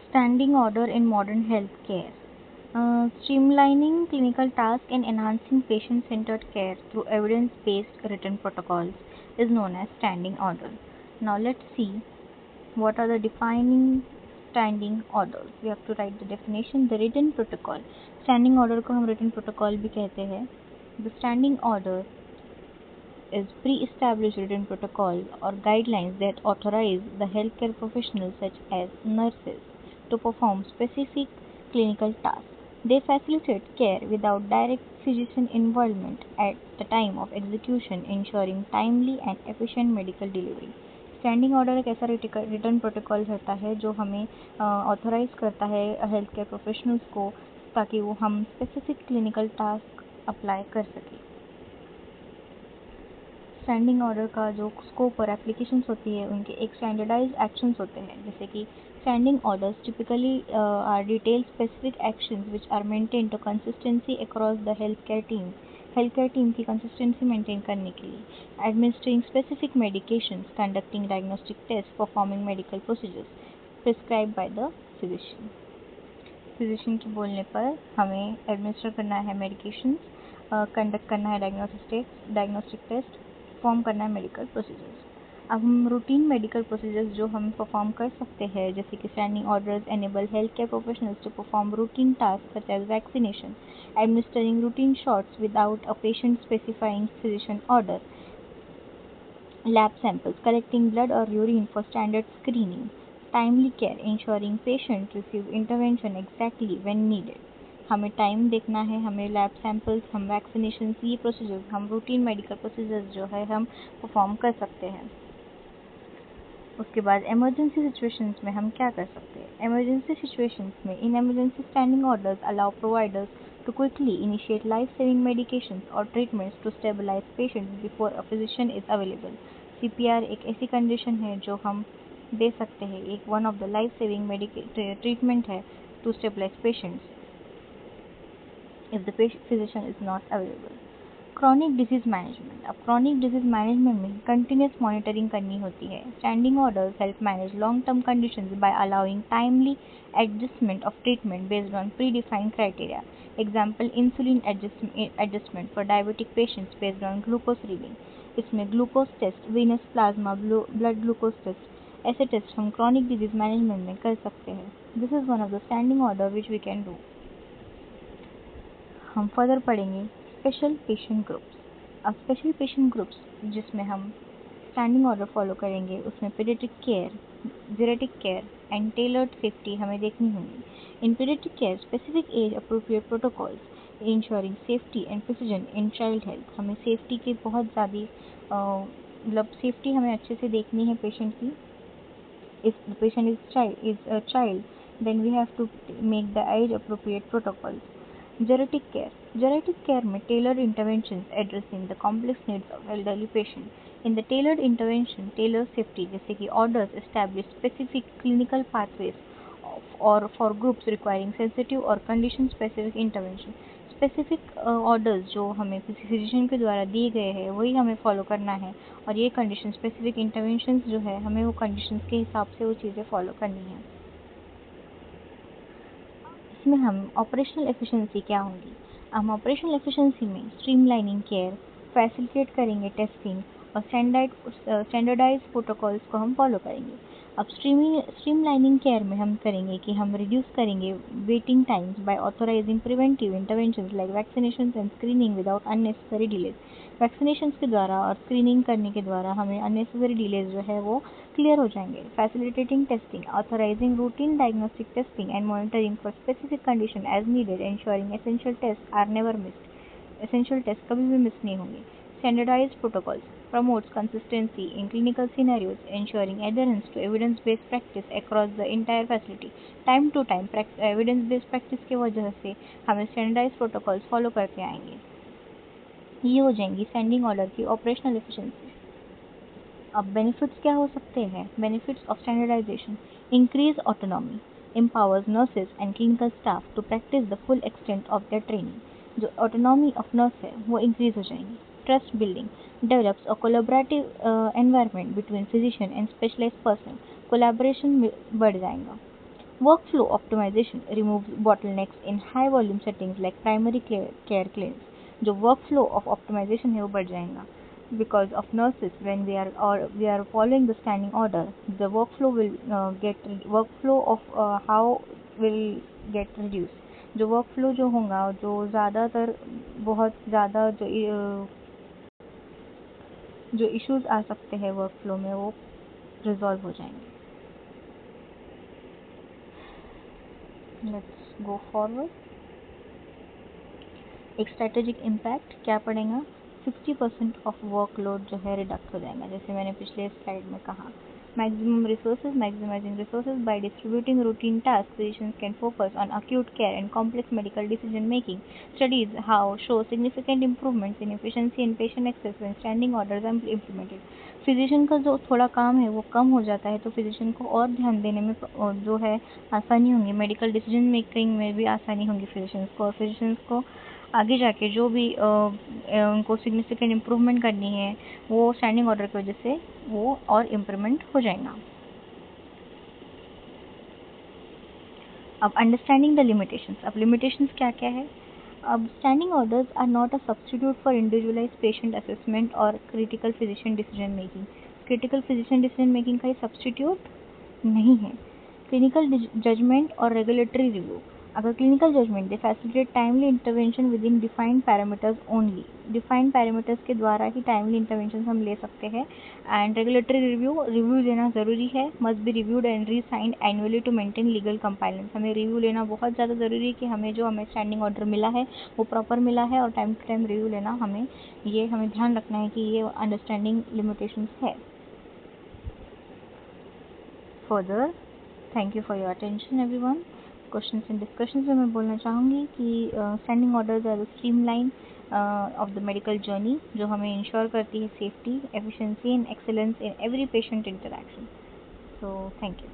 Standing order in modern healthcare. Streamlining clinical tasks and enhancing patient-centered care through evidence-based written protocols is known as standing order. Now let's see what are the defining standing orders. We have to write the definition. The written protocol. Standing order को हम written protocol भी कहते हैं. The standing order is pre-established written protocols or guidelines that authorize the healthcare professionals such as nurses to perform specific clinical tasks. They facilitate care without direct physician involvement at the time of execution, ensuring timely and efficient medical delivery. Standing order एक ऐसा return protocol रहता है जो हमें authorise करता है health care professionals को ताकि वो हम स्पेसिफिक क्लिनिकल टास्क अप्लाई कर सकें. स्टैंडिंग ऑर्डर का जो स्कोप और एप्लीकेशंस होती है उनके एक स्टैंडर्डाइज एक्शंस होते हैं, जैसे कि standing orders typically are detail specific actions which are maintain to consistency across the health care team की कंसिस्टेंसी मेंटेन करने के लिए. Administering specific medications, conducting diagnostic test, performing medical procedures prescribe by the physician के बोलने पर हमें administer करना है मेडिकेशंस, कंडक्ट करना है डायग्नोस्टिक टेस्ट, परफॉर्म करना है मेडिकल प्रोसीजर्स. अब हम रूटीन मेडिकल प्रोसीजर्स जो हम परफॉर्म कर सकते हैं, जैसे कि standing orders enable health care professionals to perform routine task such as vaccination, administering routine shots without a patient specifying physician order, lab samples, collecting blood or urine for standard screening, timely care, ensuring patients receive intervention exactly when needed. हमें time देखना है, हमें lab samples, हम vaccination, ये procedures, हम routine medical procedures जो है हम परफॉर्म कर सकते हैं. उसके बाद इमरजेंसी सिचुएशंस में हम क्या कर सकते हैं. इमरजेंसी सिचुएशंस में in emergency standing orders allow providers to quickly initiate life-saving medications or treatments to stabilize patients before a physician is available. CPR एक ऐसी कंडीशन है जो हम दे सकते हैं, एक one of the life-saving treatment है to stabilize patients if the physician is not available. Chronic disease management. अब क्रॉनिक डिजीज मैनेजमेंट में कंटिन्यूस मॉनिटरिंग करनी होती है. Standing orders help manage long term conditions by allowing timely adjustment of treatment based on pre defined criteria. Example insulin adjustment for diabetic patients based on glucose reading. इसमें glucose test, venous plasma blood glucose test, ऐसे test हम chronic disease management में कर सकते हैं. This is one of the standing order which we can do. हम further पढ़ेंगे special patient groups. अब स्पेशल पेशेंट ग्रुप्स जिसमें हम स्टैंडिंग ऑर्डर फॉलो करेंगे उसमें paediatric care, geriatric care and tailored safety हमें देखनी होगी. In paediatric care specific age appropriate protocols ensuring safety and precision in child health. हमें सेफ्टी की बहुत ज़्यादा मतलब सेफ्टी हमें अच्छे से देखनी है पेशेंट की. If the patient is a child then we have to make the age appropriate protocols. Geriatric care में tailored interventions addressing the complex needs of elderly patient. In the tailored intervention, tailored safety जैसे कि orders establish specific clinical pathways or for groups requiring sensitive or condition specific intervention. Specific orders जो हमें किसी physician के द्वारा दिए गए हैं वही हमें फॉलो करना है, और ये कंडीशन स्पेसिफिक इंटरवेंशंस जो है हमें वो कंडीशंस के हिसाब से वो चीज़ें फॉलो करनी है. इसमें हम ऑपरेशनल एफिशिएंसी क्या होगी. हम ऑपरेशनल एफिशिएंसी में स्ट्रीमलाइनिंग केयर फैसिलिटेट करेंगे, टेस्टिंग और स्टैंडर्डाइज प्रोटोकॉल्स को हम फॉलो करेंगे. अब स्ट्रीमलाइनिंग केयर में हम करेंगे कि हम रिड्यूस करेंगे waiting times bye authorising preventive interventions like vaccination and screening without unnecessary delays. Vaccination के द्वारा और स्क्रीनिंग करने के द्वारा हमें अननेसेसरी डिलेज जो है वो क्लियर हो जाएंगे. Facilitating testing, authorising routine diagnostic testing and monitoring for specific condition as needed, ensuring essential test are never missed. Essential test कभी भी मिस नहीं होंगे. Standardised protocols promotes consistency in clinical scenarios, ensuring adherence to evidence-based practice across the entire facility. Time to time evidence-based practice के वजह से हमें standardized protocols follow करते आएंगे. ये हो जाएंगी स्टैंडिंग ऑर्डर की ऑपरेशनल एफिशिएंसी. अब बेनिफिट्स क्या हो सकते हैं. Benefits of standardisation: increase autonomy, empowers nurses and clinical staff to practice the full extent of their training. जो ऑटोनॉमी ऑफ नर्स है वो इंक्रीज हो जाएंगी. Trust building, develops a collaborative environment between physician and specialised person. Collaboration बढ़ जाएगा. Workflow optimization removes bottlenecks in high volume settings like primary care clinics. जो workflow of optimization है वो बढ़ जाएगा. Because of nurses, when we are following the standing order, the workflow of how will get reduced. जो workflow जो होगा, जो ज़्यादातर बहुत ज़्यादा जो issues आ सकते हैं workflow में वो resolve हो जाएंगे. Let's go forward. एक स्ट्रेटेजिक इम्पैक्ट क्या पड़ेगा, 60% ऑफ वर्कलोड जो है रिडक्ट हो जाएगा. जैसे मैंने पिछले स्लाइड में कहा, maximum resources, maximising resources by distributing routine task, physicians can focus on acute care and complex medical decision making. Studies how show significant improvements in efficiency and patient access when standing orders are implemented. Physician का जो थोड़ा काम है वो कम हो जाता है, तो फिजिशियन को और ध्यान देने में जो है आसानी होंगी, मेडिकल डिसीजन मेकिंग में भी आसानी होगी फिजिशियंस को. और फिजिशियंस को आगे जाके जो भी उनको सिग्निफिकेंट इम्प्रूवमेंट करनी है वो स्टैंडिंग ऑर्डर की वजह से वो और इम्प्रूवमेंट हो जाएगा. अब अंडरस्टैंडिंग द लिमिटेशंस. अब लिमिटेशंस क्या क्या है. अब standing orders are not a substitute for individualise patient assessment और critical physician decision making. Critical physician decision making का ये सब्स्टिट्यूट नहीं है. क्लिनिकल जजमेंट और रेगुलेटरी रिव्यू. अगर clinical judgement they facilitate timely intervention within defined parameters only. Defined parameters के द्वारा ही timely intervention हम ले सकते हैं. एंड रेगुलेटरी रिव्यू लेना ज़रूरी है. Must be reviewed and rescinded annually to maintain legal compliance. हमें रिव्यू लेना बहुत ज़्यादा ज़रूरी है कि हमें स्टैंडिंग ऑर्डर मिला है वो प्रॉपर मिला है, और टाइम टू टाइम रिव्यू लेना हमें ध्यान रखना है कि ये अंडरस्टैंडिंग लिमिटेशंस है. Further, thank you for your attention everyone. Questions and discussions में मैं बोलना चाहूँगी कि standing orders are streamline of the medical journey, जो हमें इंश्योर करती है safety, efficiency and excellence in every patient interaction. So thank you.